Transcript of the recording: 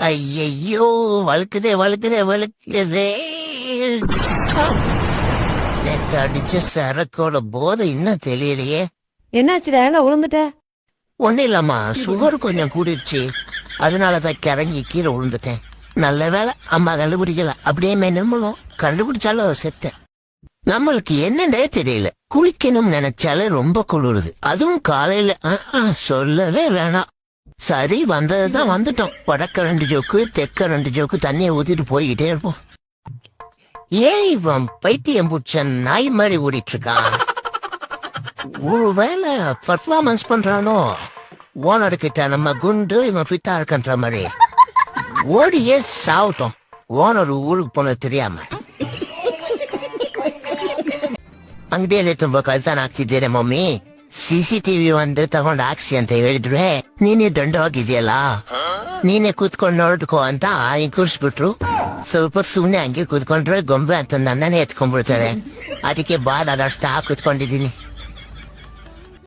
ஐயையோ, வழுக்குதே. நேத்து அடிச்ச சரக்கோட போதை இன்னும் தெரியலையே. என்னாச்சுடா, எங்க விழுந்துட்ட? ஒன்னும் இல்லம்மா, சுகர் கொஞ்சம் கூடிருச்சு. அதனாலதான் கிறங்கி கீழே விழுந்துட்டேன். நல்ல வேலை அம்மா கண்டுபிடிக்கல. அப்படியே மென்னமும் கண்டுபிடிச்சாலும் செத்தேன். நம்மளுக்கு என்னன்னே தெரியல, குளிக்கணும் நினைச்சாலே ரொம்ப குளிருது. அதுவும் காலையில சொல்லவே வேணாம். சரி, வந்ததுதான் வந்துட்டோம். வடக்க 2 ஜோக்கு தெற்க 2 ஜோக்கு தண்ணியை ஊத்திட்டு போய்கிட்டே இருப்போம். ஏன் இவன் பைத்தியம் புடிச்ச நாய் மாதிரி ஓடிட்டு இருக்கான்? ஒருவேளை பர்ஃபார்மன்ஸ் பண்றானோ? ஓனர் கிட்ட நம்ம குண்டு இவன் ஃபிட்டா இருக்கன்ற மாதிரி ஓடியே சாவட்டும். ஓனர் ஊருக்கு போனது தெரியாம ಅಂಗಡಿಯಲ್ಲಿ ತುಂಬಾ ಕಳ್ತನ ಆಗ್ತಿದ್ದೀರಾ ಮಮ್ಮಿ? CCTV ಒಂದು ತಗೊಂಡು ಹಾಕ್ಸಿ ಅಂತ ಹೇಳಿದ್ರೆ ನೀನೇ ದಂಡವಾಗಿದೆಯಲ್ಲ, ನೀನೇ ಕೂತ್ಕೊಂಡು ನೋಡ್ಕೋ ಅಂತ ಕೂರಿಸ್ಬಿಟ್ರು. ಸ್ವಲ್ಪ ಸುಮ್ನೆ ಹಂಗೆ ಕೂತ್ಕೊಂಡ್ರೆ ಗೊಂಬೆ ಅಂತ ನನ್ನನ್ನೇ ಎತ್ಕೊಂಡ್ಬಿಡ್ತಾರೆ. ಅದಕ್ಕೆ ಬಾಲ್ ಅದಷ್ಟು ಕೂತ್ಕೊಂಡಿದ್ದೀನಿ.